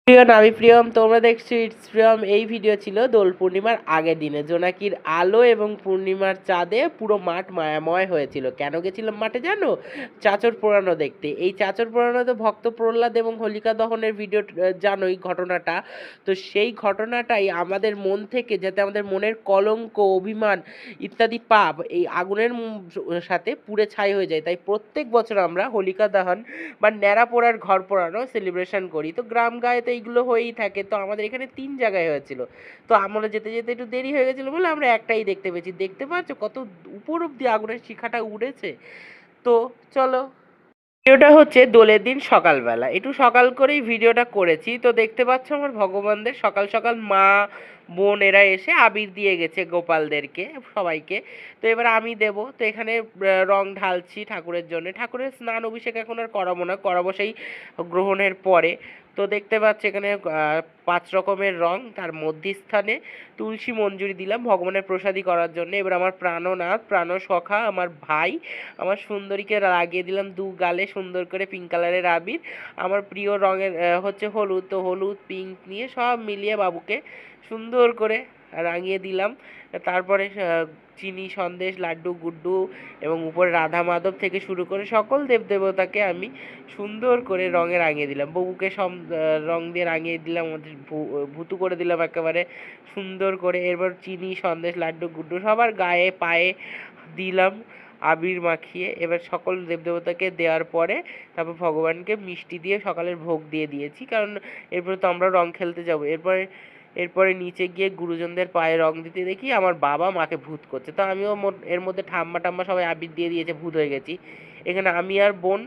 প্রিয় নামি প্রিয়ম, তোমরা দেখছো ইটস প্রিয়ম। এই ভিডিও ছিল দোল পূর্ণিমার আগের দিনে। জোনাকির আলো এবং পূর্ণিমার চাঁদে পুরো মাঠ মায়াময় হয়েছিল। কেন গেছিলাম মাঠে জানো? চাচর পোড়ানো দেখতে। এই চাচর পোড়ানো তো ভক্ত প্রহ্লাদ এবং হোলিকা দহনের ভিডিও, জানোই ঘটনাটা। তো সেই ঘটনাটাই আমাদের মন থেকে, যাতে আমাদের মনের কলঙ্ক, অভিমান ইত্যাদি পাপ এই আগুনের সাথে পুড়ে ছাই হয়ে যায়, তাই প্রত্যেক বছর আমরা হোলিকা দহন বা ন্যাড়া পোড়ার ঘর পোড়ানো সেলিব্রেশন করি। তো গ্রাম গায়ে তো এইগুলো হয়েই থাকে। তো আমাদের এখানে 3 জায়গায় হয়েছিল। তো আমরা যেতে যেতে একটু দেরি হয়ে গেছিলো বলে আমরা একটাই দেখতে পেয়েছি। দেখতে পাচ্ছ কত উপর অব্দি আগুনের শিখাটা উড়েছে। তো চলো, ভিডিওটা হচ্ছে দোলের দিন সকালবেলা, একটু সকাল করেই ভিডিওটা করেছি। তো দেখতে পাচ্ছ আমার ভগবানদের সকাল সকাল মা বোন এরা এসে আবির দিয়ে গেছে গোপালদেরকে, সবাইকে। তো এবার আমি দেব। তো এখানে রং ঢালছি ঠাকুরের জন্য। ঠাকুরের স্নান অভিষেক এখন আর করাবো না, করাবো সেই গ্রহণের পরে। তো দেখতে পাচ্ছি এখানে 5 রকমের রং, তার মধ্যস্থানে তুলসী মঞ্জুরি দিলাম ভগবানের প্রসাদী করার জন্য। এবার আমার প্রাণনাথ প্রাণসখা আমার ভাই, আমার সুন্দরীকে লাগিয়ে দিলাম 2 গালে সুন্দর করে পিঙ্ক কালারের আবির। আমার প্রিয় রঙের হচ্ছে হলুদ। তো হলুদ পিঙ্ক নিয়ে সব মিলিয়ে বাবুকে সুন্দর করে রাঙিয়ে দিলাম। তারপরে চিনি সন্দেশ লাড্ডু গুড্ডু এবং উপরে রাধা মাধব থেকে শুরু করে সকল দেবদেবতাকে আমি সুন্দর করে রঙে রাঙিয়ে দিলাম। বউকে সব রং দিয়ে রাঙিয়ে দিলাম, আমাদের ভুতু করে দিলাম একেবারে সুন্দর করে। এরপর চিনি সন্দেশ লাড্ডু গুড্ডু সবার গায়ে পায়ে দিলাম আবির মাখিয়ে। এবার সকল দেবদেবতাকে দেওয়ার পরে তারপর ভগবানকে মিষ্টি দিয়ে সকালের ভোগ দিয়ে দিয়েছি, কারণ এরপরে তো আমরা রং খেলতে যাব। এরপরে নিচে গিয়ে গুরুজনদের পায়ে রং দিতে দেখি আমার বাবা মাকে ভূত করছে। তো আমিও এর মধ্যে ঠাম্মা টাম্মা সবাই আবির দিয়ে দিয়েছে, ভূত হয়ে গেছি। এখানে আমি আর বোন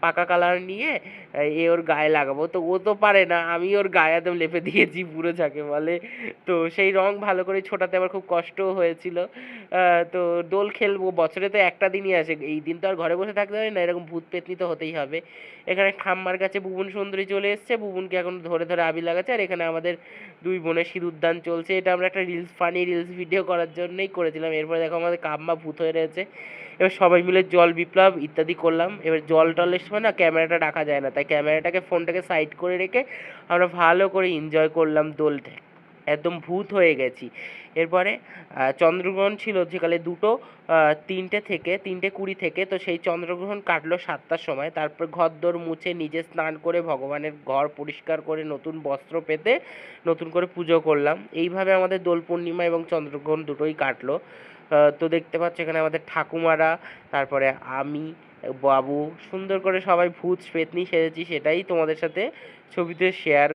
পাকা কালার নিয়ে ওর গায়ে লাগাবো। তো ও তো পারে না, আমি ওর গায়ে একদম লেপে দিয়েছি পুরো, যাকে বলে। তো সেই রং ভালো করে ছোটাতে আমার খুব কষ্টও হয়েছিল। তো দোল খেলবো, বছরে তো একটা দিনই আসে, এই দিন তো আর ঘরে বসে থাকতে পারি না, এরকম ভূত পেতনি তো হতেই হবে। এখানে ঠাম্মার কাছে বুবুন সুন্দরী চলে এসছে, বুবুনকে এখন ধরে ধরে আবির লাগাচ্ছে। আর এখানে আমাদের 2 বোনের সিঁদুরদান চলছে। এটা আমরা একটা ফানি রিলস ভিডিও করার জন্যই করেছিলাম। এরপরে দেখো আমাদের কাম্মা ভূত হয়ে রয়েছে। এবার সবাই মিলে জল বিপ্লব ইত্যাদি করলাম। এবার জল টলের সময় না ক্যামেরাটা রাখা যায় না, তাই ক্যামেরাটাকে ফোনটাকে সাইড করে রেখে আমরা ভালো করে এনজয় করলাম দোলটা, একদম ভূত হয়ে গেছি। এরপরে চন্দ্রগ্রহণ ছিল যেকালে দুটো, 3:20 থেকে। তো সেই চন্দ্রগ্রহণ কাটলো 7টার সময়। তারপর ঘরদোর মুছে নিজে স্নান করে ভগবানের ঘর পরিষ্কার করে নতুন বস্ত্র পেতে নতুন করে পুজো করলাম। এইভাবে আমাদের দোল পূর্ণিমা এবং চন্দ্রগ্রহণ দুটোই কাটলো। তো দেখতে পাচ্ছ এখানে আমাদের ঠাকুমারা, তারপরে আমি, বাবু সুন্দর করে সবাই ভূত পেতনি সেজেছি, সেটাই তোমাদের সাথে ছবিতে শেয়ার